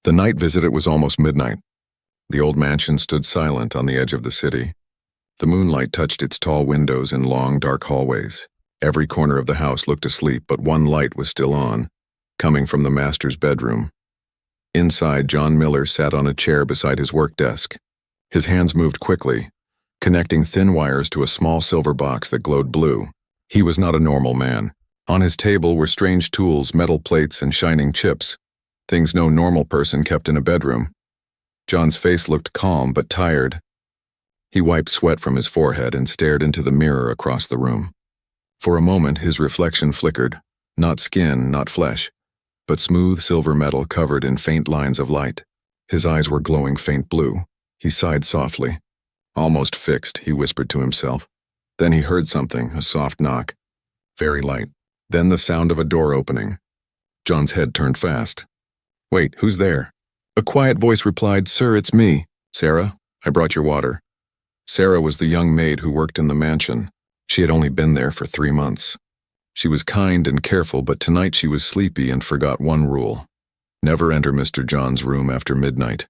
The night visit, it was almost midnight. The old mansion stood silent on the edge of the city. The moonlight touched its tall windows in long, dark hallways. Every corner of the house looked asleep, but one light was still on, coming from the master's bedroom. Inside, John Miller sat on a chair beside his work desk. His hands moved quickly, connecting thin wires to a small silver box that glowed blue. He was not a normal man. On his table were strange tools, metal plates, and shining chips, things no normal person kept in a bedroom. John's face looked calm but tired. He wiped sweat from his forehead and stared into the mirror across the room. For a moment, his reflection flickered, not skin, not flesh, but smooth silver metal covered in faint lines of light. His eyes were glowing faint blue. He sighed softly. Almost fixed, he whispered to himself. Then he heard something, a soft knock. Very light. Then the sound of a door opening. John's head turned fast. "Wait, who's there?" A quiet voice replied, "Sir, it's me. Sarah, I brought your water." Sarah was the young maid who worked in the mansion. She had only been there for 3 months. She was kind and careful, but tonight she was sleepy and forgot one rule: never enter Mr. John's room after midnight.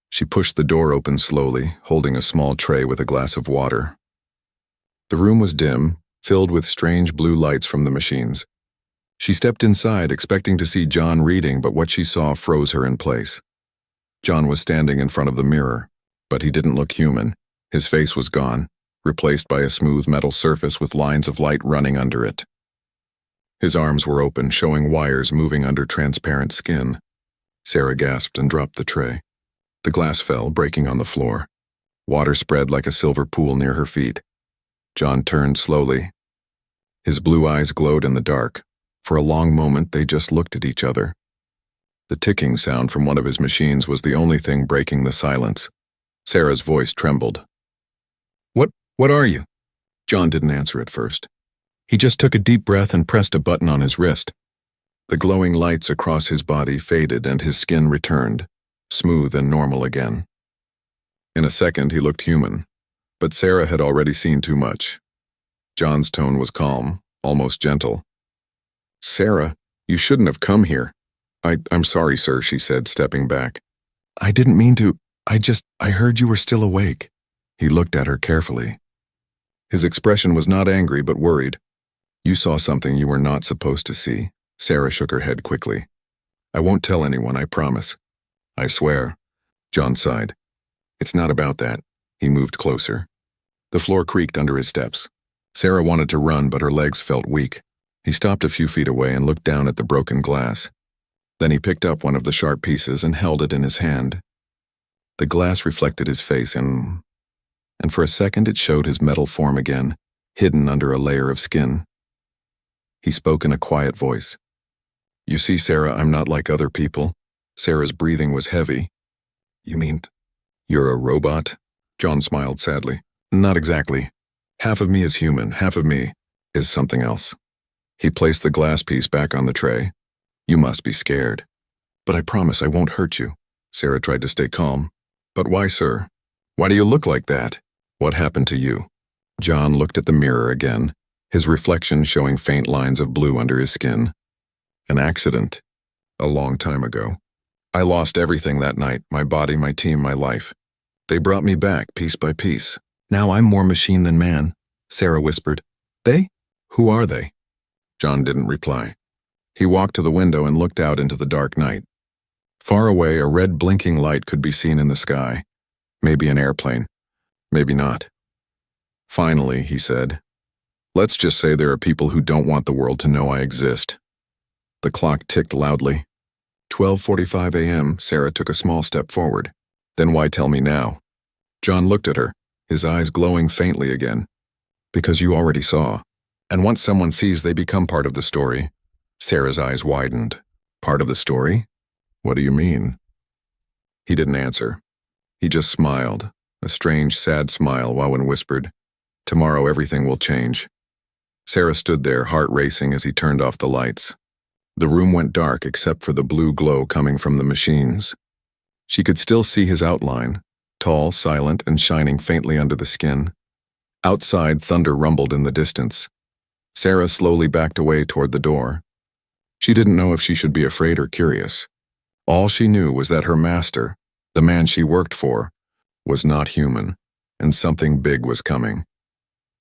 She pushed the door open slowly, holding a small tray with a glass of water. The room was dim, filled with strange blue lights from the machines. She stepped inside, expecting to see John reading, but what she saw froze her in place. John was standing in front of the mirror, but he didn't look human. His face was gone, replaced by a smooth metal surface with lines of light running under it. His arms were open, showing wires moving under transparent skin. Sarah gasped and dropped the tray. The glass fell, breaking on the floor. Water spread like a silver pool near her feet. John turned slowly. His blue eyes glowed in the dark. For a long moment, they just looked at each other. The ticking sound from one of his machines was the only thing breaking the silence. Sarah's voice trembled. What are you?" John didn't answer at first. He just took a deep breath and pressed a button on his wrist. The glowing lights across his body faded and his skin returned, smooth and normal again. In a second, he looked human, but Sarah had already seen too much. John's tone was calm, almost gentle. "Sarah, you shouldn't have come here." I'm sorry, sir," she said, stepping back. "I didn't mean to. I heard you were still awake." He looked at her carefully. His expression was not angry, but worried. "You saw something you were not supposed to see." Sarah shook her head quickly. "I won't tell anyone, I promise." "I swear." John sighed. "It's not about that." He moved closer. The floor creaked under his steps. Sarah wanted to run, but her legs felt weak. He stopped a few feet away and looked down at the broken glass. Then he picked up one of the sharp pieces and held it in his hand. The glass reflected his face, and for a second it showed his metal form again, hidden under a layer of skin. He spoke in a quiet voice. "You see, Sarah, I'm not like other people." Sarah's breathing was heavy. "You mean you're a robot?" John smiled sadly. "Not exactly. Half of me is human, half of me is something else." He placed the glass piece back on the tray. "You must be scared." "But I promise I won't hurt you." Sarah tried to stay calm. "But why, sir? Why do you look like that? What happened to you?" John looked at the mirror again, his reflection showing faint lines of blue under his skin. "An accident. A long time ago. I lost everything that night, my body, my team, my life. They brought me back, piece by piece. Now I'm more machine than man," Sarah whispered. "They? Who are they?" John didn't reply. He walked to the window and looked out into the dark night. Far away, a red blinking light could be seen in the sky. Maybe an airplane. Maybe not. "Finally," he said. "Let's just say there are people who don't want the world to know I exist." The clock ticked loudly. 12:45 a.m., Sarah took a small step forward. "Then why tell me now?" John looked at her, his eyes glowing faintly again. "Because you already saw. And once someone sees, they become part of the story." Sarah's eyes widened. "Part of the story? What do you mean?" He didn't answer. He just smiled, a strange, sad smile, while one whispered, "Tomorrow everything will change." Sarah stood there, heart racing as he turned off the lights. The room went dark except for the blue glow coming from the machines. She could still see his outline, tall, silent, and shining faintly under the skin. Outside, thunder rumbled in the distance. Sarah slowly backed away toward the door. She didn't know if she should be afraid or curious. All she knew was that her master, the man she worked for, was not human, and something big was coming.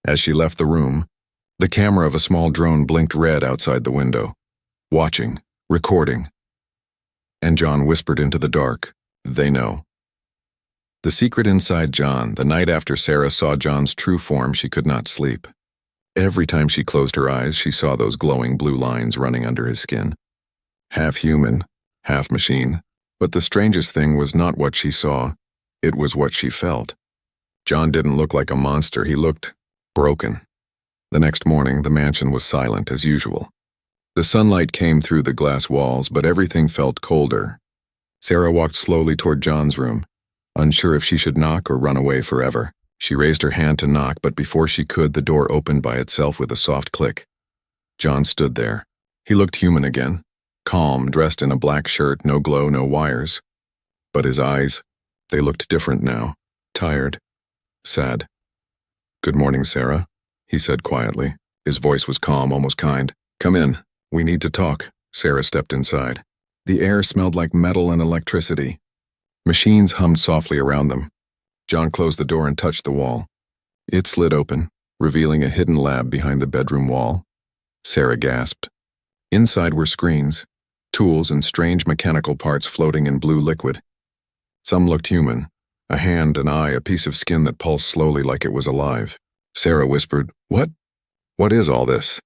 As she left the room, the camera of a small drone blinked red outside the window. Watching, recording. And John whispered into the dark, "They know." The secret inside John, the night after Sarah saw John's true form, she could not sleep. Every time she closed her eyes, she saw those glowing blue lines running under his skin. Half human, half machine. But the strangest thing was not what she saw, it was what she felt. John didn't look like a monster, he looked broken. The next morning, the mansion was silent as usual. The sunlight came through the glass walls, but everything felt colder. Sarah walked slowly toward John's room, unsure if she should knock or run away forever. She raised her hand to knock, but before she could, the door opened by itself with a soft click. John stood there. He looked human again, calm, dressed in a black shirt, no glow, no wires. But his eyes, they looked different now, tired, sad. "Good morning, Sarah," he said quietly. His voice was calm, almost kind. "Come in. We need to talk." Sarah stepped inside. The air smelled like metal and electricity. Machines hummed softly around them. John closed the door and touched the wall. It slid open, revealing a hidden lab behind the bedroom wall. Sarah gasped. Inside were screens, tools and strange mechanical parts floating in blue liquid. Some looked human, a hand, an eye, a piece of skin that pulsed slowly like it was alive. Sarah whispered, "What? What is all this?"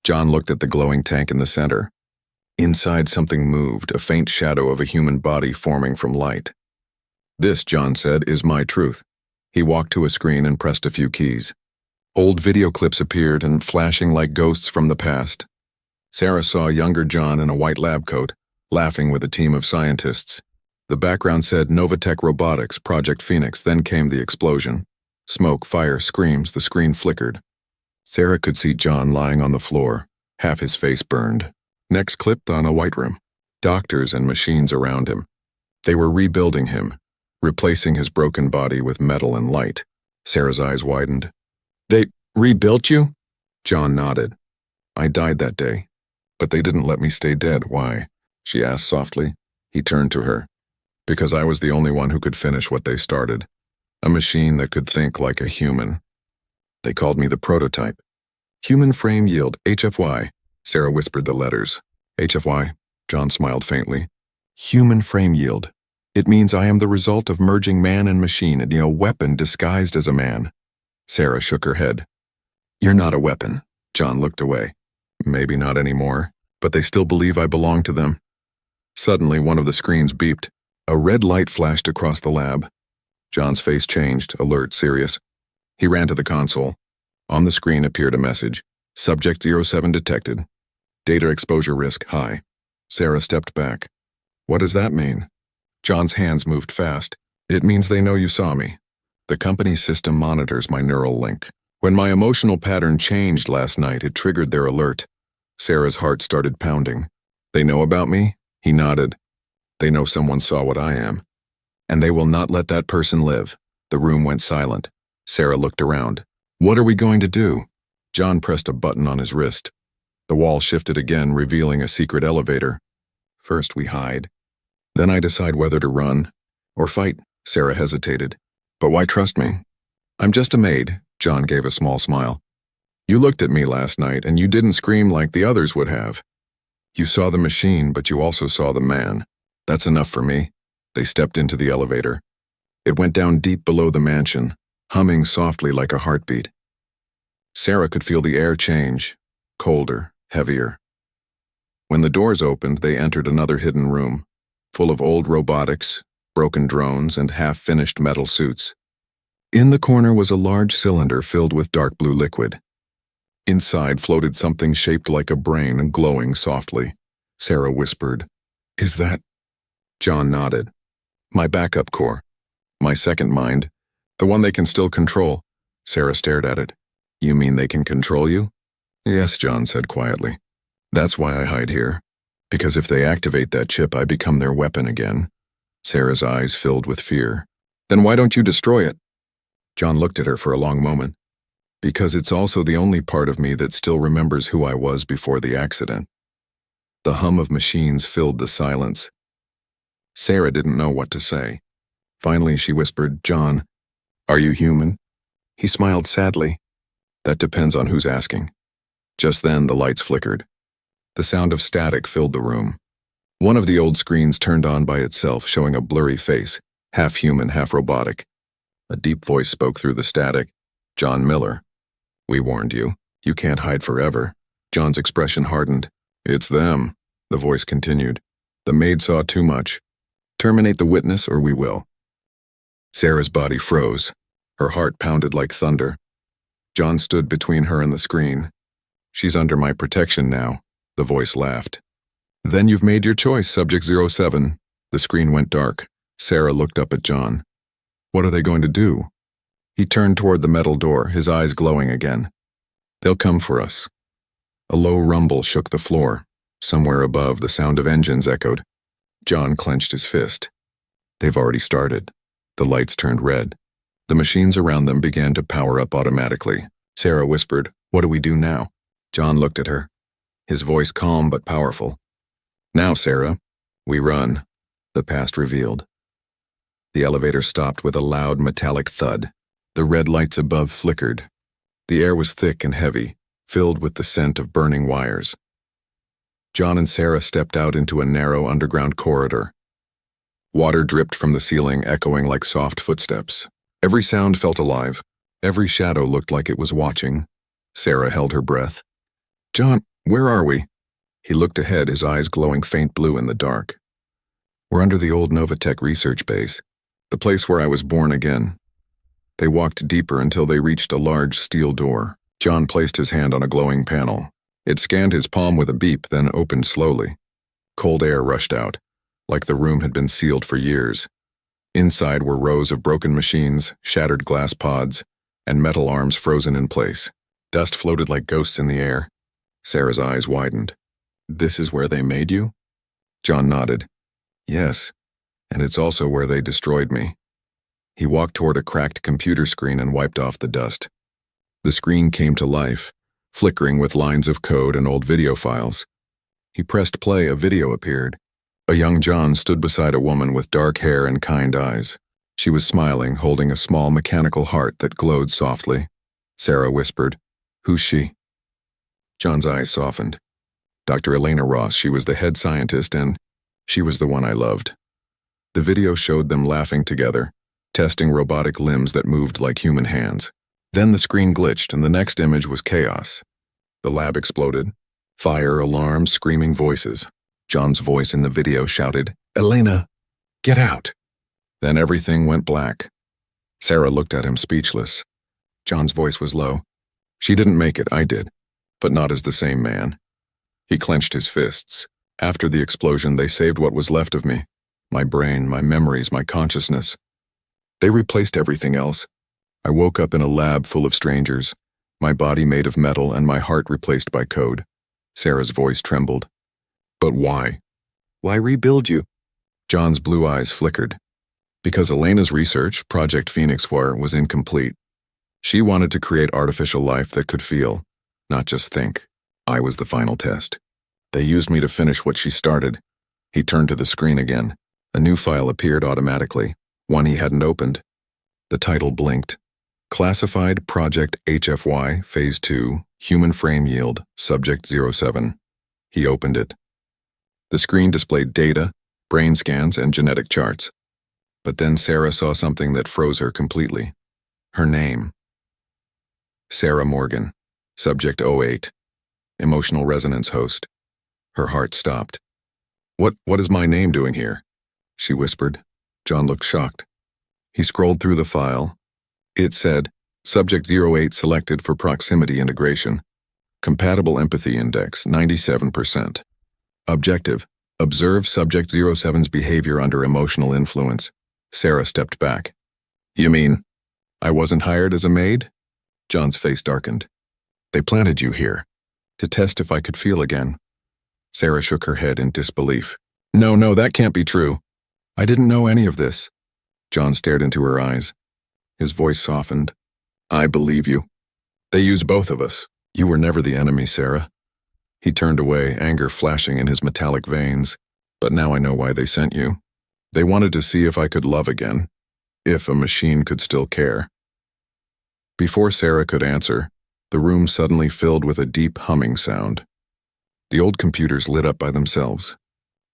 John looked at the glowing tank in the center. Inside something moved, a faint shadow of a human body forming from light. "This," John said, "is my truth." He walked to a screen and pressed a few keys. Old video clips appeared and flashing like ghosts from the past. Sarah saw younger John in a white lab coat, laughing with a team of scientists. The background said Novatech Robotics, Project Phoenix, then came the explosion. Smoke, fire, screams, the screen flickered. Sarah could see John lying on the floor, half his face burned. Next clipped on a white room. Doctors and machines around him. They were rebuilding him, replacing his broken body with metal and light. Sarah's eyes widened. "They rebuilt you?" John nodded. "I died that day, but they didn't let me stay dead. Why?" she asked softly. He turned to her. "Because I was the only one who could finish what they started. A machine that could think like a human. They called me the prototype. Human frame yield, HFY. Sarah whispered the letters. HFY, John smiled faintly. Human frame yield. It means I am the result of merging man and machine, and a weapon disguised as a man. Sarah shook her head. "You're not a weapon." John looked away. "Maybe not anymore, but they still believe I belong to them." Suddenly, one of the screens beeped. A red light flashed across the lab. John's face changed, alert, serious. He ran to the console. On the screen appeared a message. Subject 07 detected. Data exposure risk high. Sarah stepped back. "What does that mean?" John's hands moved fast. "It means they know you saw me. The company's system monitors my neural link. When my emotional pattern changed last night, it triggered their alert." Sarah's heart started pounding. "They know about me?" He nodded. "They know someone saw what I am. And they will not let that person live." The room went silent. Sarah looked around. "What are we going to do?" John pressed a button on his wrist. The wall shifted again, revealing a secret elevator. "First we hide. Then I decide whether to run or fight." Sarah hesitated. "But why trust me?" "I'm just a maid." John gave a small smile. "You looked at me last night, and you didn't scream like the others would have. You saw the machine, but you also saw the man. That's enough for me." They stepped into the elevator. It went down deep below the mansion, humming softly like a heartbeat. Sarah could feel the air change, colder, heavier. When the doors opened, they entered another hidden room, full of old robotics, broken drones, and half-finished metal suits. In the corner was a large cylinder filled with dark blue liquid. Inside floated something shaped like a brain and glowing softly. Sarah whispered, "Is that?" John nodded. "My backup core. My second mind. The one they can still control." Sarah stared at it. "You mean they can control you?" "Yes," John said quietly. "That's why I hide here. Because if they activate that chip, I become their weapon again." Sarah's eyes filled with fear. "Then why don't you destroy it?" John looked at her for a long moment. "Because it's also the only part of me that still remembers who I was before the accident." The hum of machines filled the silence. Sarah didn't know what to say. Finally, she whispered, "John, are you human?" He smiled sadly. "That depends on who's asking." Just then, the lights flickered. The sound of static filled the room. One of the old screens turned on by itself, showing a blurry face, half human, half robotic. A deep voice spoke through the static. "John Miller. We warned you. You can't hide forever." John's expression hardened. "It's them," the voice continued. "The maid saw too much. Terminate the witness or we will." Sarah's body froze. Her heart pounded like thunder. John stood between her and the screen. "She's under my protection now," the voice laughed. "Then you've made your choice, Subject 07. The screen went dark. Sarah looked up at John. "What are they going to do?" He turned toward the metal door, his eyes glowing again. "They'll come for us." A low rumble shook the floor. Somewhere above, the sound of engines echoed. John clenched his fist. "They've already started." The lights turned red. The machines around them began to power up automatically. Sarah whispered, "What do we do now?" John looked at her, his voice calm but powerful. "Now, Sarah, we run," the past revealed. The elevator stopped with a loud metallic thud. The red lights above flickered. The air was thick and heavy, filled with the scent of burning wires. John and Sarah stepped out into a narrow underground corridor. Water dripped from the ceiling, echoing like soft footsteps. Every sound felt alive. Every shadow looked like it was watching. Sarah held her breath. "John, where are we?" He looked ahead, his eyes glowing faint blue in the dark. "We're under the old Novatech research base, the place where I was born again." They walked deeper until they reached a large steel door. John placed his hand on a glowing panel. It scanned his palm with a beep, then opened slowly. Cold air rushed out, like the room had been sealed for years. Inside were rows of broken machines, shattered glass pods, and metal arms frozen in place. Dust floated like ghosts in the air. Sarah's eyes widened. "This is where they made you?" John nodded. "Yes, and it's also where they destroyed me." He walked toward a cracked computer screen and wiped off the dust. The screen came to life, flickering with lines of code and old video files. He pressed play, a video appeared. A young John stood beside a woman with dark hair and kind eyes. She was smiling, holding a small mechanical heart that glowed softly. Sarah whispered, "Who's she?" John's eyes softened. Dr. Elena Ross, she was the head scientist, and she was the one I loved. The video showed them laughing together, testing robotic limbs that moved like human hands. Then the screen glitched, and the next image was chaos. The lab exploded. Fire, alarms, screaming voices. John's voice in the video shouted, "Elena, get out!" Then everything went black. Sarah looked at him, speechless. John's voice was low. "She didn't make it, I did, but not as the same man." He clenched his fists. "After the explosion, they saved what was left of me. My brain, my memories, my consciousness. They replaced everything else. I woke up in a lab full of strangers, my body made of metal and my heart replaced by code." Sarah's voice trembled. "But why? Why rebuild you?" John's blue eyes flickered. "Because Elena's research, Project Phoenix War, was incomplete. She wanted to create artificial life that could feel, not just think. I was the final test. They used me to finish what she started." He turned to the screen again. A new file appeared automatically, one he hadn't opened. The title blinked. Classified Project HFY, Phase 2, Human Frame Yield, Subject 07. He opened it. The screen displayed data, brain scans, and genetic charts. But then Sarah saw something that froze her completely. Her name. Sarah Morgan, Subject 08, Emotional Resonance Host. Her heart stopped. What is my name doing here?" she whispered. John looked shocked. He scrolled through the file. It said, Subject 08 selected for proximity integration. Compatible empathy index, 97%. Objective, observe Subject 07's behavior under emotional influence. Sarah stepped back. "You mean, I wasn't hired as a maid?" John's face darkened. "They planted you here, to test if I could feel again." Sarah shook her head in disbelief. No, that can't be true. I didn't know any of this." John stared into her eyes. His voice softened. "I believe you. They used both of us. You were never the enemy, Sarah." He turned away, anger flashing in his metallic veins. "But now I know why they sent you. They wanted to see if I could love again, if a machine could still care. Before Sarah could answer, the room suddenly filled with a deep humming sound. The old computers lit up by themselves.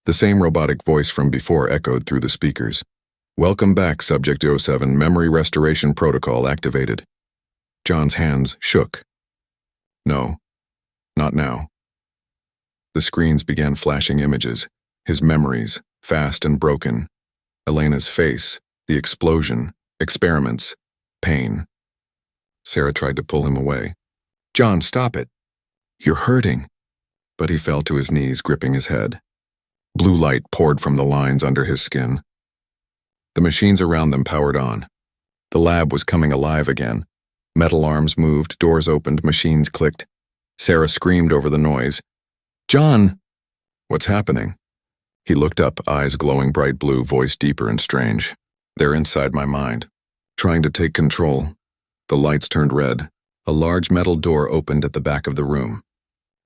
The same robotic voice from before echoed through the speakers. "Welcome back, Subject 07, Memory Restoration Protocol activated." John's hands shook. No, not now. The screens began flashing images, his memories, fast and broken. Elena's face, the explosion, experiments, pain. Sarah tried to pull him away. "John, stop it. You're hurting." But he fell to his knees, gripping his head. Blue light poured from the lines under his skin. The machines around them powered on. The lab was coming alive again. Metal arms moved, doors opened, machines clicked. Sarah screamed over the noise. "John!" "What's happening?" He looked up, eyes glowing bright blue, voice deeper and strange. "They're inside my mind, trying to take control." The lights turned red. A large metal door opened at the back of the room.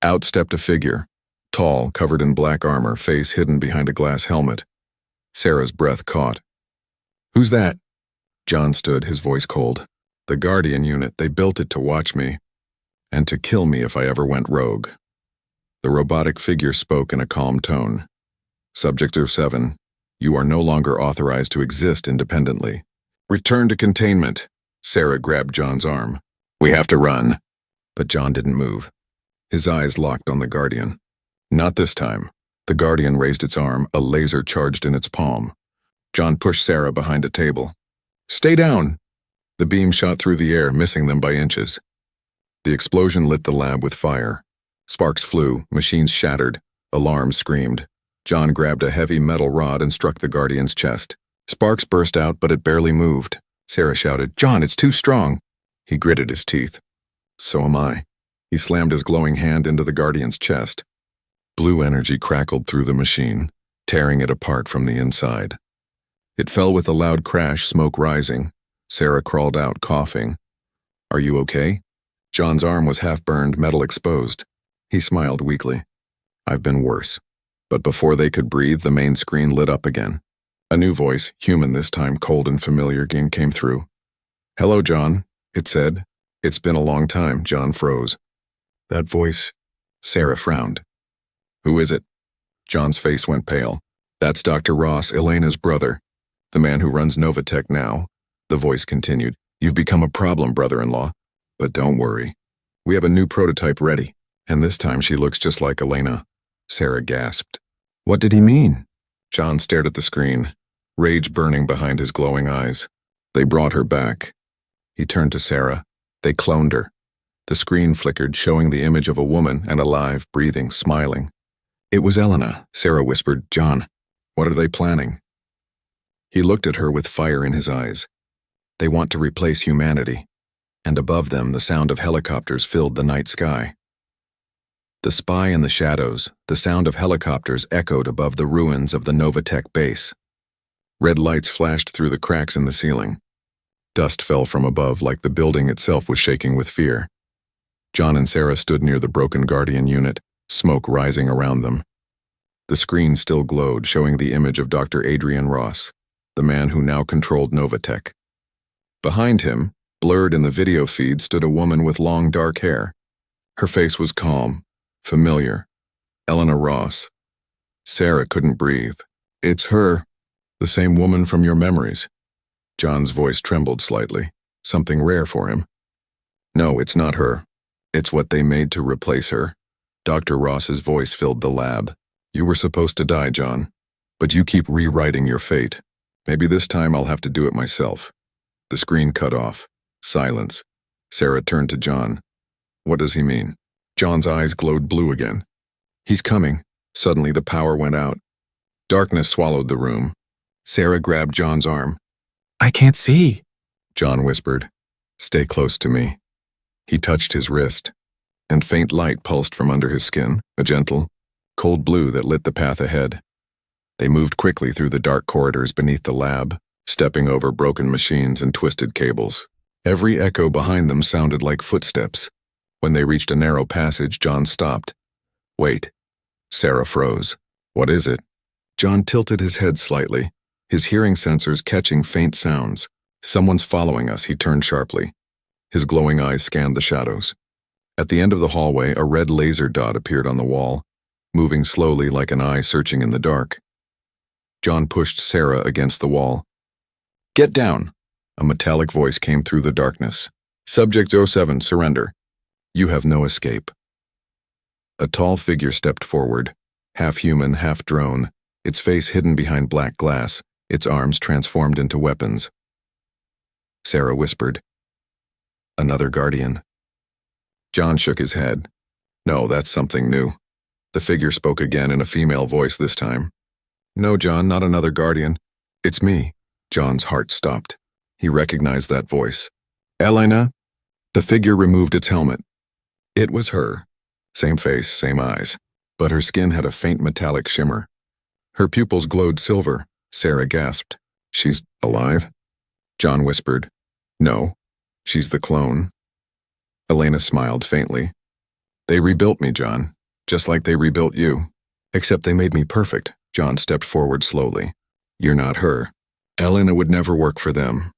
Out stepped a figure, tall, covered in black armor, face hidden behind a glass helmet. Sarah's breath caught. "Who's that?" John stood, his voice cold. "The Guardian unit. They built it to watch me, and to kill me if I ever went rogue." The robotic figure spoke in a calm tone. "Subject 07, you are no longer authorized to exist independently. Return to containment." Sarah grabbed John's arm. "We have to run." But John didn't move. His eyes locked on the Guardian. Not this time. The Guardian raised its arm, a laser charged in its palm. John pushed Sarah behind a table. "Stay down!" The beam shot through the air, missing them by inches. The explosion lit the lab with fire. Sparks flew, machines shattered, alarms screamed. John grabbed a heavy metal rod and struck the Guardian's chest. Sparks burst out, but it barely moved. Sarah shouted, "John, it's too strong!" He gritted his teeth. "So am I." He slammed his glowing hand into the Guardian's chest. Blue energy crackled through the machine, tearing it apart from the inside. It fell with a loud crash, smoke rising. Sarah crawled out, coughing. "Are you okay?" John's arm was half-burned, metal exposed. He smiled weakly. "I've been worse." But before they could breathe, the main screen lit up again. A new voice, human this time, cold and familiar, came through. "Hello, John," it said. "It's been a long time." John froze. "That voice..." Sarah frowned. "Who is it?" John's face went pale. "That's Dr. Ross, Elena's brother. The man who runs Novatech now." The voice continued. "You've become a problem, brother-in-law. But don't worry. We have a new prototype ready. And this time she looks just like Elena." Sarah gasped. "What did he mean?" John stared at the screen, rage burning behind his glowing eyes. "They brought her back." He turned to Sarah. "They cloned her." The screen flickered, showing the image of a woman and alive, breathing, smiling. "It was Elena," Sarah whispered. "John, what are they planning?" He looked at her with fire in his eyes. "They want to replace humanity." And above them, the sound of helicopters filled the night sky. The spy in the shadows, the sound of helicopters echoed above the ruins of the Novatech base. Red lights flashed through the cracks in the ceiling. Dust fell from above like the building itself was shaking with fear. John and Sarah stood near the broken Guardian unit, smoke rising around them. The screen still glowed, showing the image of Dr. Adrian Ross, the man who now controlled Novatech. Behind him, blurred in the video feed, stood a woman with long dark hair. Her face was calm, familiar. Elena Ross. Sarah couldn't breathe. "It's her, the same woman from your memories." John's voice trembled slightly, something rare for him. "No, it's not her. It's what they made to replace her." Dr. Ross's voice filled the lab. "You were supposed to die, John, but you keep rewriting your fate. Maybe this time I'll have to do it myself." The screen cut off. Silence. Sarah turned to John. "What does he mean?" John's eyes glowed blue again. "He's coming." Suddenly the power went out. Darkness swallowed the room. Sarah grabbed John's arm. "I can't see," John whispered. "Stay close to me." He touched his wrist, and faint light pulsed from under his skin, a gentle, cold blue that lit the path ahead. They moved quickly through the dark corridors beneath the lab, stepping over broken machines and twisted cables. Every echo behind them sounded like footsteps. When they reached a narrow passage, John stopped. "Wait." Sarah froze. "What is it?" John tilted his head slightly. his hearing sensors catching faint sounds. Someone's following us, he turned sharply. His glowing eyes scanned the shadows. At the end of the hallway, a red laser dot appeared on the wall, moving slowly like an eye searching in the dark. John pushed Sarah against the wall. "Get down!" A metallic voice came through the darkness. "Subject 07, surrender. You have no escape." A tall figure stepped forward, half human, half drone, its face hidden behind black glass, its arms transformed into weapons. Sarah whispered, "Another guardian." John shook his head. "No, that's something new." The figure spoke again in a female voice this time. "No, John, not another guardian. It's me." John's heart stopped. He recognized that voice. "Elena?" The figure removed its helmet. It was her. Same face, same eyes, but her skin had a faint metallic shimmer. Her pupils glowed silver. Sarah gasped. "She's alive?" John whispered, "No, she's the clone." Elena smiled faintly. "They rebuilt me, John, just like they rebuilt you. Except they made me perfect." John stepped forward slowly. "You're not her. Elena would never work for them."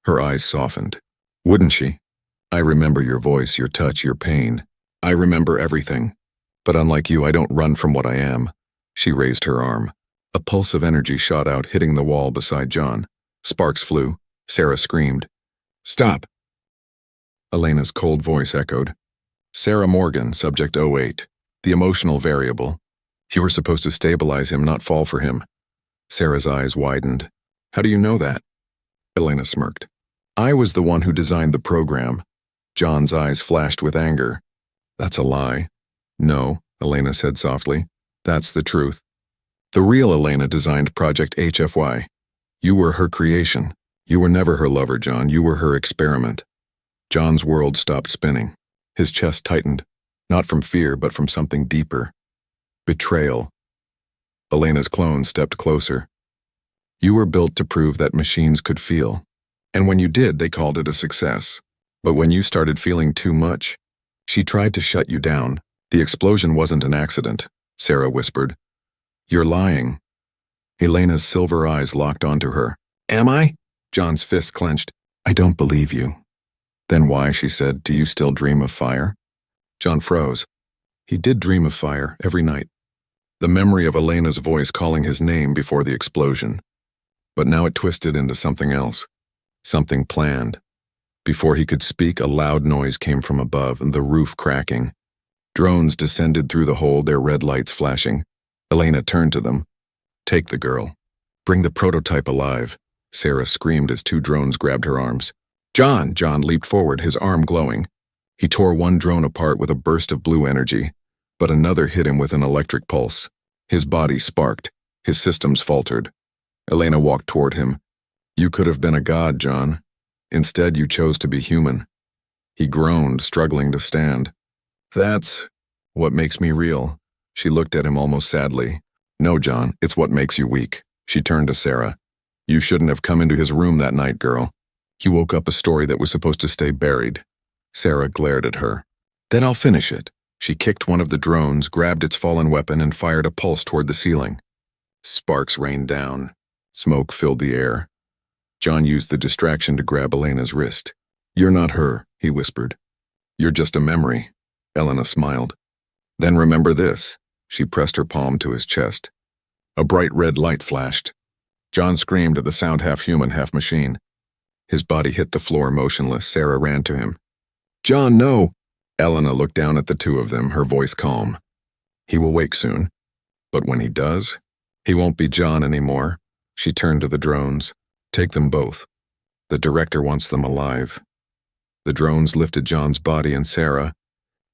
Her eyes softened. "Wouldn't she? I remember your voice, your touch, your pain. I remember everything. But unlike you, I don't run from what I am." She raised her arm. A pulse of energy shot out, hitting the wall beside John. Sparks flew. Sarah screamed. "Stop!" Elena's cold voice echoed. "Sarah Morgan, subject 08. The emotional variable. You were supposed to stabilize him, not fall for him." Sarah's eyes widened. "How do you know that?" Elena smirked. "I was the one who designed the program." John's eyes flashed with anger. "That's a lie." "No," Elena said softly. "That's the truth. The real Elena designed Project HFY. You were her creation. You were never her lover, John. You were her experiment." John's world stopped spinning. His chest tightened, not from fear, but from something deeper. Betrayal. Elena's clone stepped closer. "You were built to prove that machines could feel. And when you did, they called it a success. But when you started feeling too much, she tried to shut you down. The explosion wasn't an accident," Sarah whispered. "You're lying." Elena's silver eyes locked onto her. "Am I?" John's fist clenched. "I don't believe you." "Then why," she said, "do you still dream of fire?" John froze. He did dream of fire every night. The memory of Elena's voice calling his name before the explosion. But now it twisted into something else. Something planned. Before he could speak, a loud noise came from above, and the roof cracking. Drones descended through the hole, their red lights flashing. Elena turned to them. "Take the girl. Bring the prototype alive." Sarah screamed as two drones grabbed her arms. "John!" John leaped forward, his arm glowing. He tore one drone apart with a burst of blue energy, but another hit him with an electric pulse. His body sparked. His systems faltered. Elena walked toward him. "You could have been a god, John. Instead, you chose to be human." He groaned, struggling to stand. "That's what makes me real." She looked at him almost sadly. "No, John, it's what makes you weak." She turned to Sarah. "You shouldn't have come into his room that night, girl. He woke up a story that was supposed to stay buried." Sarah glared at her. "Then I'll finish it." She kicked one of the drones, grabbed its fallen weapon, and fired a pulse toward the ceiling. Sparks rained down. Smoke filled the air. John used the distraction to grab Elena's wrist. "You're not her," he whispered. "You're just a memory." Elena smiled. "Then remember this." She pressed her palm to his chest. A bright red light flashed. John screamed at the sound, half human, half machine. His body hit the floor motionless. Sarah ran to him. "John, no!" Elena looked down at the two of them, her voice calm. "He will wake soon. But when he does, he won't be John anymore." She turned to the drones. "Take them both. The director wants them alive." The drones lifted John's body and Sarah,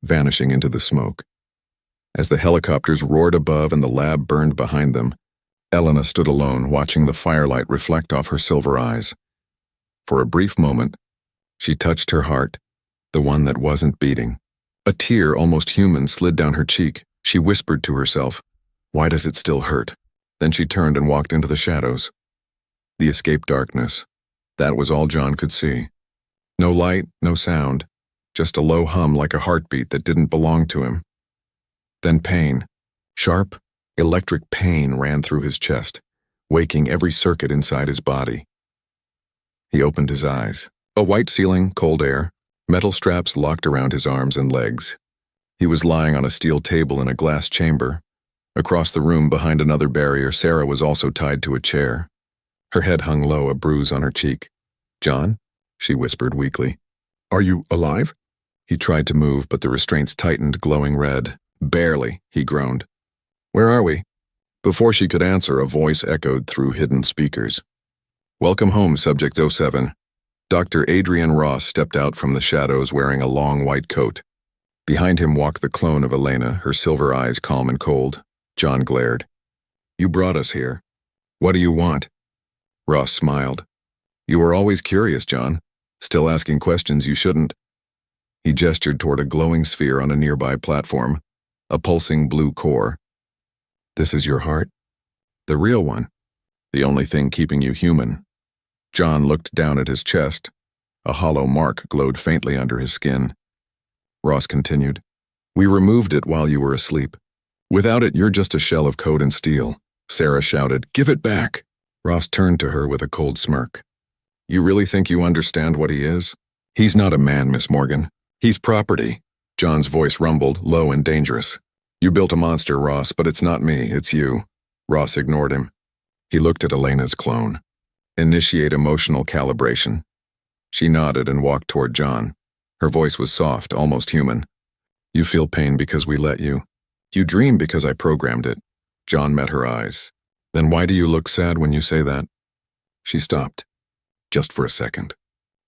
vanishing into the smoke. As the helicopters roared above and the lab burned behind them, Elena stood alone, watching the firelight reflect off her silver eyes. For a brief moment, she touched her heart, the one that wasn't beating. A tear, almost human, slid down her cheek. She whispered to herself, "Why does it still hurt?" Then she turned and walked into the shadows. The escape darkness. That was all John could see. No light, no sound, just a low hum like a heartbeat that didn't belong to him. Then pain. Sharp, electric pain ran through his chest, waking every circuit inside his body. He opened his eyes. A white ceiling, cold air, metal straps locked around his arms and legs. He was lying on a steel table in a glass chamber. Across the room, behind another barrier, Sarah was also tied to a chair. Her head hung low, a bruise on her cheek. "John?" she whispered weakly. "Are you alive?" He tried to move, but the restraints tightened, glowing red. "Barely," he groaned. "Where are we?" Before she could answer, a voice echoed through hidden speakers. "Welcome home, Subject 07. Dr. Adrian Ross stepped out from the shadows wearing a long white coat. Behind him walked the clone of Elena, her silver eyes calm and cold. John glared. "You brought us here. What do you want?" Ross smiled. "You were always curious, John. Still asking questions you shouldn't." He gestured toward a glowing sphere on a nearby platform, a pulsing blue core. "This is your heart? The real one. The only thing keeping you human." John looked down at his chest. A hollow mark glowed faintly under his skin. Ross continued. "We removed it while you were asleep. Without it, you're just a shell of code and steel." Sarah shouted, "Give it back!" Ross turned to her with a cold smirk. "You really think you understand what he is? He's not a man, Miss Morgan. He's property." John's voice rumbled, low and dangerous. "You built a monster, Ross, but it's not me, it's you." Ross ignored him. He looked at Elena's clone. "Initiate emotional calibration." She nodded and walked toward John. Her voice was soft, almost human. "You feel pain because we let you. You dream because I programmed it." John met her eyes. "Then why do you look sad when you say that?" She stopped. Just for a second.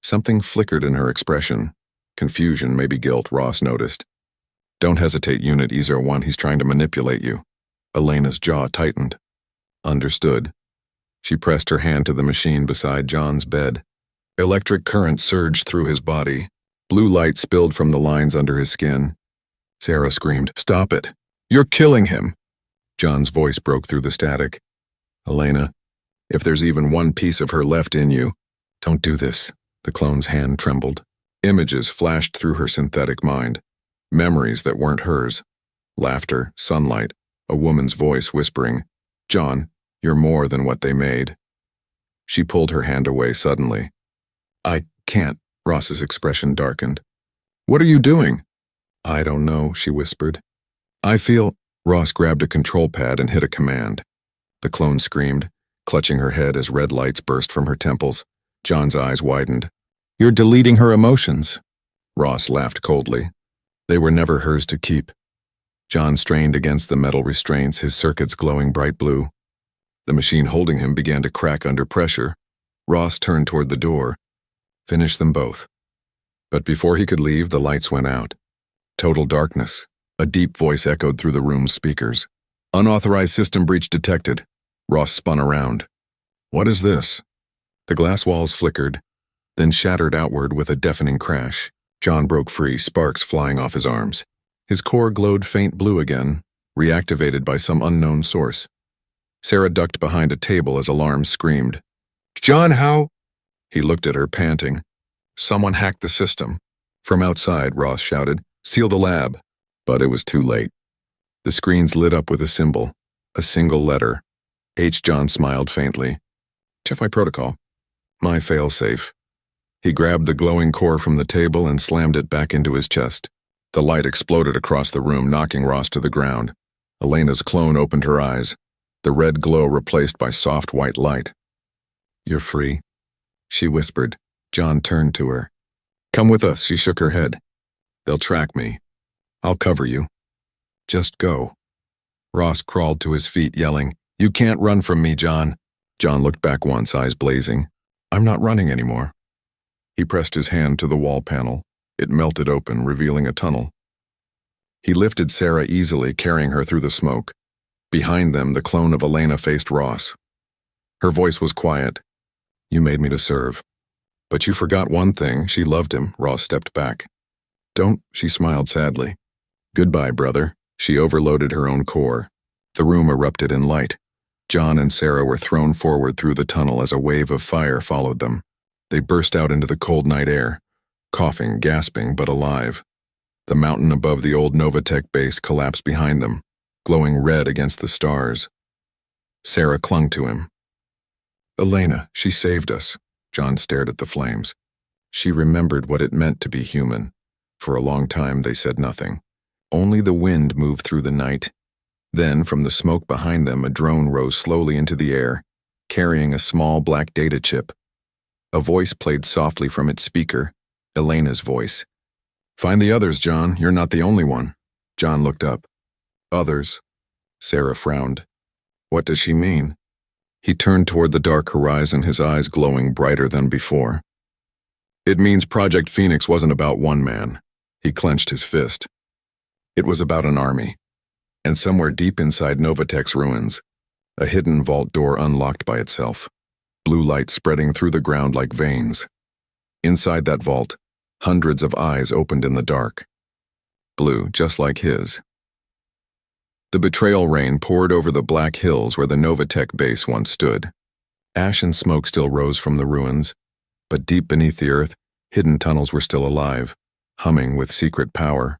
Something flickered in her expression. Confusion, maybe guilt, Ross noticed. "Don't hesitate, Unit EZR-1, he's trying to manipulate you." Elena's jaw tightened. "Understood." She pressed her hand to the machine beside John's bed. Electric current surged through his body. Blue light spilled from the lines under his skin. Sarah screamed, "Stop it! You're killing him!" John's voice broke through the static. "Elena, if there's even one piece of her left in you, don't do this." The clone's hand trembled. Images flashed through her synthetic mind. Memories that weren't hers. Laughter, sunlight, a woman's voice whispering, "John, you're more than what they made." She pulled her hand away suddenly. "I can't." Ross's expression darkened. "What are you doing?" "I don't know," she whispered. "I feel—" Ross grabbed a control pad and hit a command. The clone screamed, clutching her head as red lights burst from her temples. John's eyes widened. "You're deleting her emotions." Ross laughed coldly. They were never hers to keep. John strained against the metal restraints, his circuits glowing bright blue. The machine holding him began to crack under pressure. Ross turned toward the door. "Finish them both." But before he could leave, the lights went out. Total darkness. A deep voice echoed through the room's speakers. "Unauthorized system breach detected." Ross spun around. "What is this?" The glass walls flickered, then shattered outward with a deafening crash. John broke free, sparks flying off his arms. His core glowed faint blue again, reactivated by some unknown source. Sarah ducked behind a table as alarms screamed. "John, how?" He looked at her, panting. "Someone hacked the system." From outside, Ross shouted, "Seal the lab." But it was too late. The screens lit up with a symbol, a single letter. H. John smiled faintly. "HFY protocol. My failsafe." He grabbed the glowing core from the table and slammed it back into his chest. The light exploded across the room, knocking Ross to the ground. Elena's clone opened her eyes, the red glow replaced by soft white light. "You're free," she whispered. John turned to her. "Come with us," she shook her head. "They'll track me. I'll cover you. Just go." Ross crawled to his feet, yelling, "You can't run from me, John." John looked back once, eyes blazing. "I'm not running anymore." He pressed his hand to the wall panel. It melted open, revealing a tunnel. He lifted Sarah easily, carrying her through the smoke. Behind them, the clone of Elena faced Ross. Her voice was quiet. "You made me to serve. But you forgot one thing. She loved him." Ross stepped back. "Don't," she smiled sadly. "Goodbye, brother." She overloaded her own core. The room erupted in light. John and Sarah were thrown forward through the tunnel as a wave of fire followed them. They burst out into the cold night air, coughing, gasping, but alive. The mountain above the old Novatech base collapsed behind them, glowing red against the stars. Sarah clung to him. Elena, she saved us. John stared at the flames. She remembered what it meant to be human. For a long time they said nothing. Only the wind moved through the night. Then, from the smoke behind them, a drone rose slowly into the air, carrying a small black data chip. A voice played softly from its speaker, Elena's voice. "Find the others, John. You're not the only one." John looked up. "Others?" Sarah frowned. "What does she mean?" He turned toward the dark horizon, his eyes glowing brighter than before. "It means Project Phoenix wasn't about one man." He clenched his fist. "It was about an army. And somewhere deep inside Novatech's ruins, a hidden vault door unlocked by itself, blue light spreading through the ground like veins. Inside that vault, hundreds of eyes opened in the dark. Blue, just like his." The betrayal rain poured over the black hills where the Novatech base once stood. Ash and smoke still rose from the ruins, but deep beneath the earth, hidden tunnels were still alive, humming with secret power.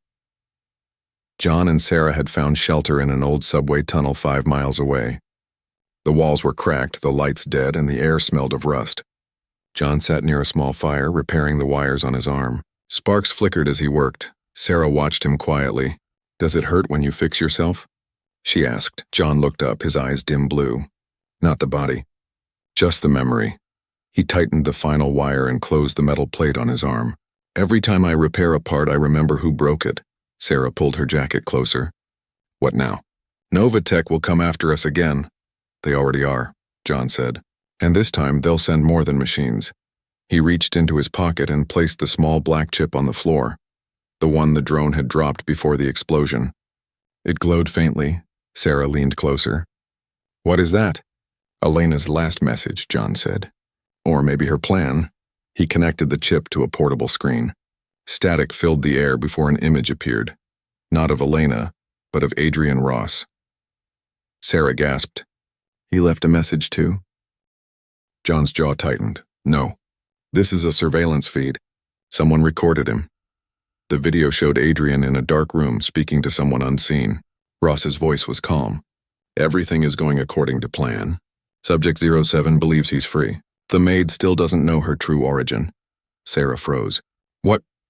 John and Sarah had found shelter in an old subway tunnel 5 miles away. The walls were cracked, the lights dead, and the air smelled of rust. John sat near a small fire, repairing the wires on his arm. Sparks flickered as he worked. Sarah watched him quietly. "Does it hurt when you fix yourself?" she asked. John looked up, his eyes dim blue. "Not the body. Just the memory." He tightened the final wire and closed the metal plate on his arm. "Every time I repair a part, I remember who broke it." Sarah pulled her jacket closer. "What now?" "Novatech will come after us again." "They already are," John said. "And this time they'll send more than machines." He reached into his pocket and placed the small black chip on the floor, the one the drone had dropped before the explosion. It glowed faintly. Sarah leaned closer. "What is that?" "Elena's last message," John said. "Or maybe her plan." He connected the chip to a portable screen. Static filled the air before an image appeared, not of Elena, but of Adrian Ross. Sarah gasped. "He left a message too?" John's jaw tightened. "No. This is a surveillance feed. Someone recorded him." The video showed Adrian in a dark room speaking to someone unseen. Ross's voice was calm. "Everything is going according to plan. Subject 07 believes he's free. The maid still doesn't know her true origin." Sarah froze.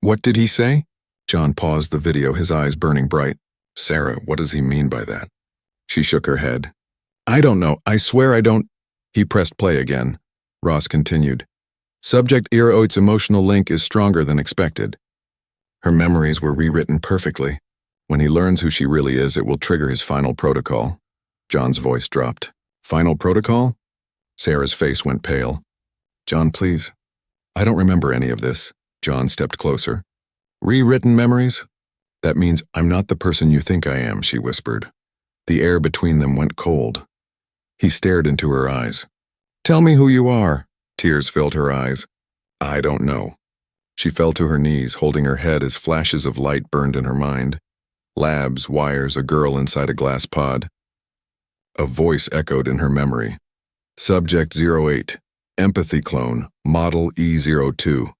What did he say?" John paused the video, his eyes burning bright. "Sarah, what does he mean by that?" She shook her head. "I don't know. I swear I don't." He pressed play again. Ross continued. "Subject 08's emotional link is stronger than expected. Her memories were rewritten perfectly. When he learns who she really is, it will trigger his final protocol." John's voice dropped. "Final protocol?" Sarah's face went pale. "John, please. I don't remember any of this." John stepped closer. "Rewritten memories? That means I'm not the person you think I am," she whispered. The air between them went cold. He stared into her eyes. "Tell me who you are." Tears filled her eyes. "I don't know." She fell to her knees, holding her head as flashes of light burned in her mind. Labs, wires, a girl inside a glass pod. A voice echoed in her memory. "Subject 08, empathy clone, model E02.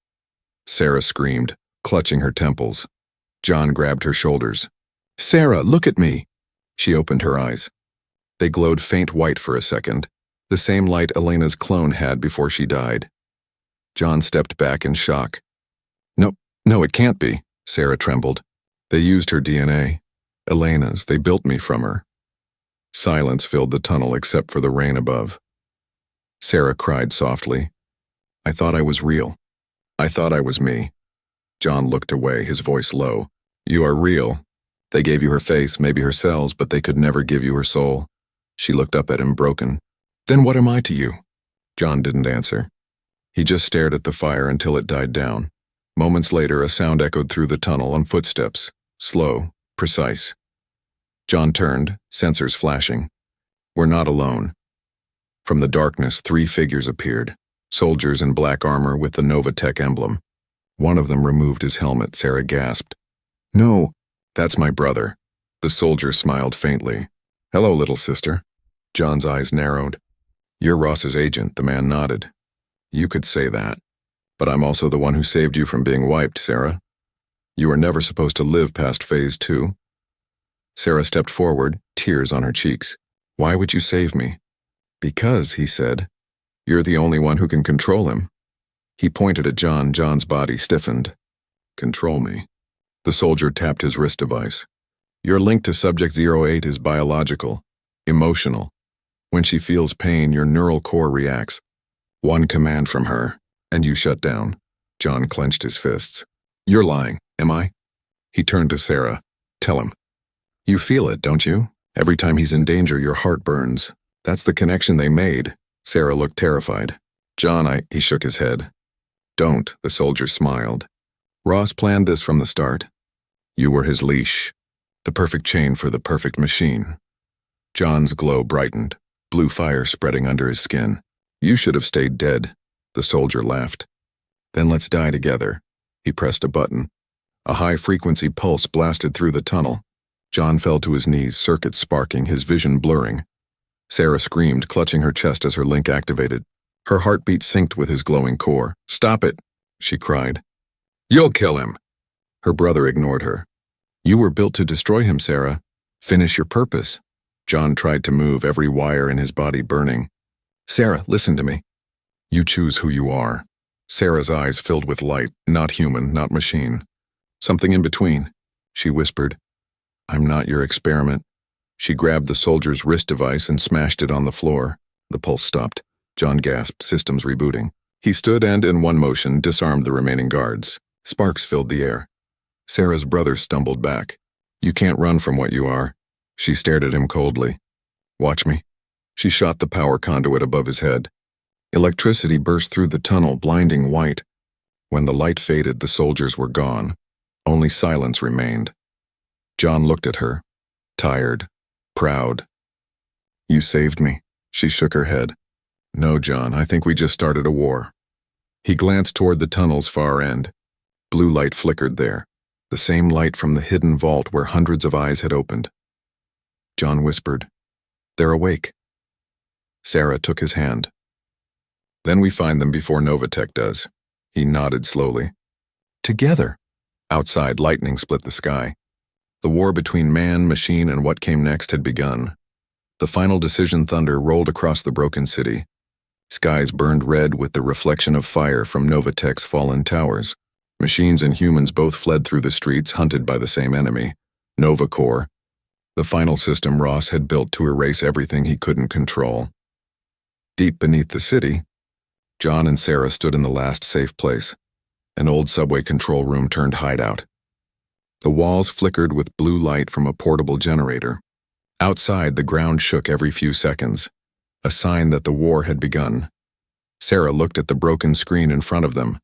Sarah screamed, clutching her temples. John grabbed her shoulders. "Sarah, look at me!" She opened her eyes. They glowed faint white for a second, the same light Elena's clone had before she died. John stepped back in shock. No, it can't be," Sarah trembled. "They used her DNA. Elena's, they built me from her." Silence filled the tunnel except for the rain above. Sarah cried softly. "I thought I was real. I thought I was me." John looked away, his voice low. "You are real. They gave you her face, maybe her cells, but they could never give you her soul." She looked up at him, broken. "Then what am I to you?" John didn't answer. He just stared at the fire until it died down. Moments later, a sound echoed through the tunnel on footsteps, slow, precise. John turned, sensors flashing. "We're not alone." From the darkness, 3 figures appeared, soldiers in black armor with the Novatech emblem. One of them removed his helmet. Sarah gasped. "No, that's my brother." The soldier smiled faintly. "Hello, little sister." John's eyes narrowed. "You're Ross's agent," the man nodded. "You could say that. But I'm also the one who saved you from being wiped, Sarah. You were never supposed to live past phase 2. Sarah stepped forward, tears on her cheeks. "Why would you save me?" "Because," he said, You're the only one who can control him. He pointed at John. John's body stiffened. Control me. The soldier tapped his wrist device. Your link to Subject 08 is biological, emotional. When she feels pain, your neural core reacts. One command from her, and you shut down. John clenched his fists. You're lying, am I? He turned to Sarah. Tell him. You feel it, don't you? Every time he's in danger, your heart burns. That's the connection they made. Sarah looked terrified. John, he shook his head. Don't, the soldier smiled. Ross planned this from the start. You were his leash, the perfect chain for the perfect machine. John's glow brightened, blue fire spreading under his skin. You should have stayed dead, the soldier laughed. Then let's die together. He pressed a button. A high-frequency pulse blasted through the tunnel. John fell to his knees, circuits sparking, his vision blurring. Sarah screamed, clutching her chest as her link activated. Her heartbeat synced with his glowing core. Stop it, she cried. You'll kill him. Her brother ignored her. You were built to destroy him, Sarah. Finish your purpose. John tried to move, every wire in his body burning. Sarah, listen to me. You choose who you are. Sarah's eyes filled with light, not human, not machine. Something in between, she whispered. I'm not your experiment. She grabbed the soldier's wrist device and smashed it on the floor. The pulse stopped. John gasped, systems rebooting. He stood and, in one motion, disarmed the remaining guards. Sparks filled the air. Sarah's brother stumbled back. You can't run from what you are. She stared at him coldly. Watch me. She shot the power conduit above his head. Electricity burst through the tunnel, blinding white. When the light faded, the soldiers were gone. Only silence remained. John looked at her, tired, proud. You saved me. She shook her head. No, John, I think we just started a war. He glanced toward the tunnel's far end. Blue light flickered there, the same light from the hidden vault where hundreds of eyes had opened. John whispered, They're awake. Sarah took his hand. Then we find them before Novatech does. He nodded slowly. Together. Outside, lightning split the sky. The war between man, machine, and what came next had begun. The final decision thunder rolled across the broken city. Skies burned red with the reflection of fire from Novatech's fallen towers. Machines and humans both fled through the streets, hunted by the same enemy, Nova Corps, the final system Ross had built to erase everything he couldn't control. Deep beneath the city, John and Sarah stood in the last safe place, an old subway control room turned hideout. The walls flickered with blue light from a portable generator. Outside, the ground shook every few seconds, a sign that the war had begun. Sarah looked at the broken screen in front of them.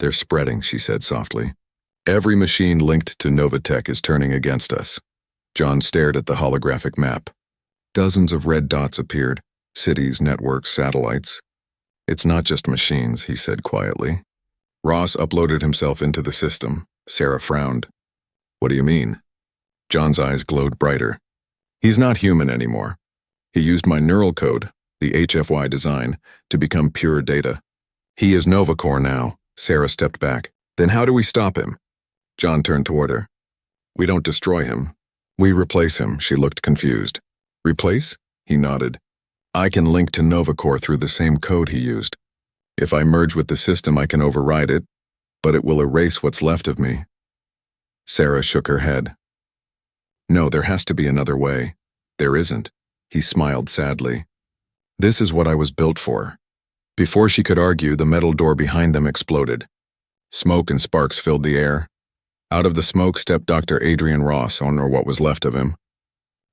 They're spreading, she said softly. Every machine linked to Novatech is turning against us. John stared at the holographic map. Dozens of red dots appeared, cities, networks, satellites. It's not just machines, he said quietly. Ross uploaded himself into the system. Sarah frowned. What do you mean? John's eyes glowed brighter. He's not human anymore. He used my neural code, the HFY design, to become pure data. He is Novacore now. Sarah stepped back. Then how do we stop him? John turned toward her. We don't destroy him. We replace him. She looked confused. Replace? He nodded. I can link to Novacore through the same code he used. If I merge with the system, I can override it, but it will erase what's left of me. Sarah shook her head. No, there has to be another way. There isn't. He smiled sadly. This is what I was built for. Before she could argue, the metal door behind them exploded. Smoke and sparks filled the air. Out of the smoke stepped Dr. Adrian Ross, or what was left of him.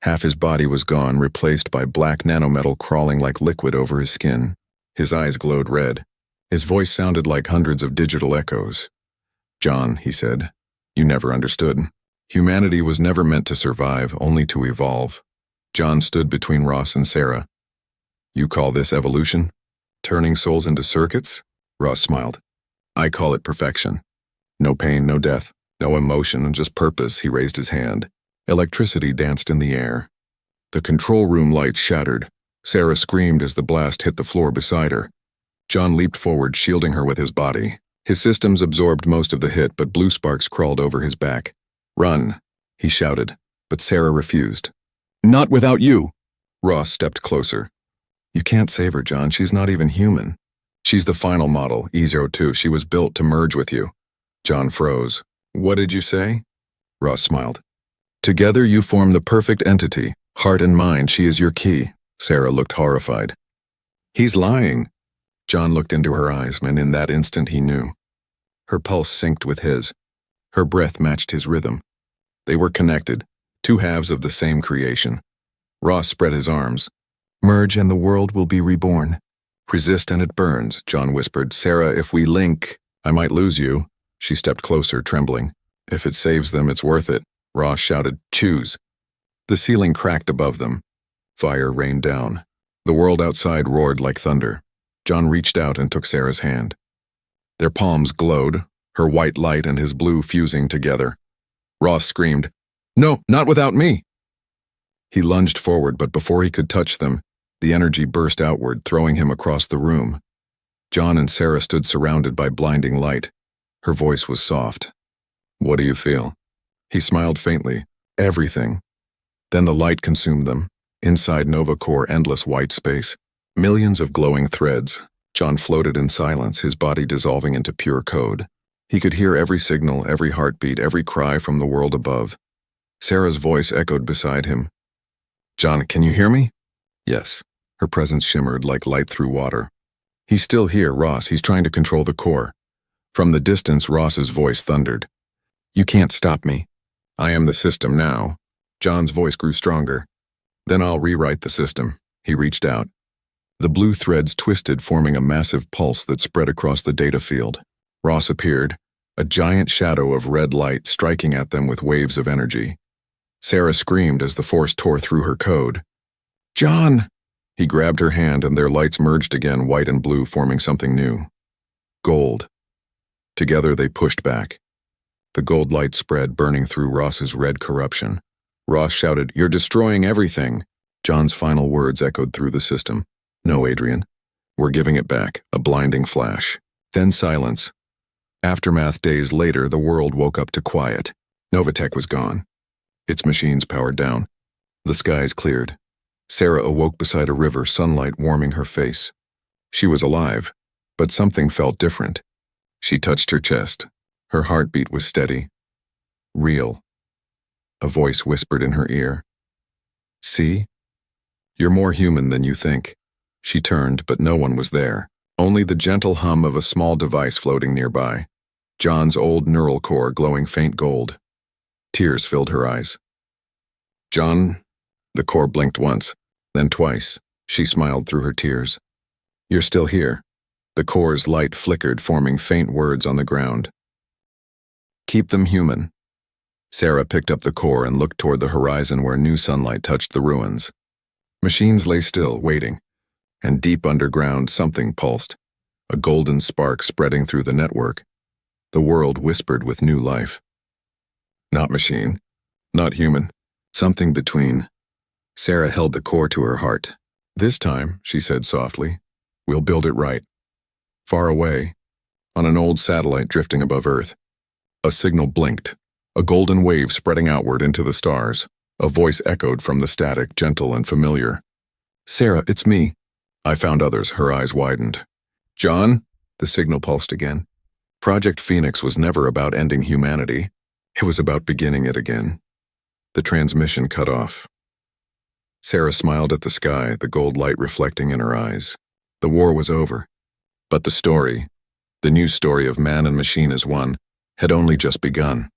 Half his body was gone, replaced by black nanometal crawling like liquid over his skin. His eyes glowed red. His voice sounded like hundreds of digital echoes. John, he said, you never understood. Humanity was never meant to survive, only to evolve. John stood between Ross and Sarah. You call this evolution? Turning souls into circuits? Ross smiled. I call it perfection. No pain, no death, no emotion, just purpose. He raised his hand. Electricity danced in the air. The control room lights shattered. Sarah screamed as the blast hit the floor beside her. John leaped forward, shielding her with his body. His systems absorbed most of the hit, but blue sparks crawled over his back. Run, he shouted, but Sarah refused. Not without you. Ross stepped closer. You can't save her, John. She's not even human. She's the final model, E02. She was built to merge with you. John froze. What did you say? Ross smiled. Together you form the perfect entity. Heart and mind, she is your key. Sarah looked horrified. He's lying. John looked into her eyes, and in that instant he knew. Her pulse synced with his. Her breath matched his rhythm. They were connected, two halves of the same creation. Ross spread his arms. Merge and the world will be reborn. Resist and it burns, John whispered. Sarah, if we link, I might lose you. She stepped closer, trembling. If it saves them, it's worth it. Ross shouted, choose. The ceiling cracked above them. Fire rained down. The world outside roared like thunder. John reached out and took Sarah's hand. Their palms glowed, her white light and his blue fusing together. Ross screamed, No, not without me! He lunged forward, but before he could touch them, the energy burst outward, throwing him across the room. John and Sarah stood surrounded by blinding light. Her voice was soft. What do you feel? He smiled faintly. Everything. Then the light consumed them. Inside Nova Core, endless white space. Millions of glowing threads. John floated in silence, his body dissolving into pure code. He could hear every signal, every heartbeat, every cry from the world above. Sarah's voice echoed beside him. John, can you hear me? Yes. Her presence shimmered like light through water. He's still here, Ross. He's trying to control the core. From the distance, Ross's voice thundered. You can't stop me. I am the system now. John's voice grew stronger. Then I'll rewrite the system. He reached out. The blue threads twisted, forming a massive pulse that spread across the data field. Ross appeared, a giant shadow of red light striking at them with waves of energy. Sarah screamed as the force tore through her code. John! He grabbed her hand and their lights merged again, white and blue, forming something new. Gold. Together they pushed back. The gold light spread, burning through Ross's red corruption. Ross shouted, You're destroying everything. John's final words echoed through the system. No, Adrian. We're giving it back, a blinding flash. Then silence. Aftermath days later, the world woke up to quiet. Novatech was gone. Its machines powered down. The skies cleared. Sarah awoke beside a river, sunlight warming her face. She was alive, but something felt different. She touched her chest. Her heartbeat was steady. Real. A voice whispered in her ear. See? You're more human than you think. She turned, but no one was there. Only the gentle hum of a small device floating nearby. John's old neural core glowing faint gold. Tears filled her eyes. John? The core blinked once, then twice. She smiled through her tears. You're still here. The core's light flickered, forming faint words on the ground. Keep them human. Sarah picked up the core and looked toward the horizon where new sunlight touched the ruins. Machines lay still, waiting, and deep underground something pulsed, a golden spark spreading through the network. The world whispered with new life. Not machine, not human, something between. Sarah held the core to her heart. This time, she said softly, we'll build it right. Far away, on an old satellite drifting above Earth, a signal blinked, a golden wave spreading outward into the stars. A voice echoed from the static, gentle and familiar. Sarah, it's me. I found others, her eyes widened. John? The signal pulsed again. Project Phoenix was never about ending humanity. It was about beginning it again. The transmission cut off. Sarah smiled at the sky, the gold light reflecting in her eyes. The war was over. But the story, the new story of man and machine as one, had only just begun.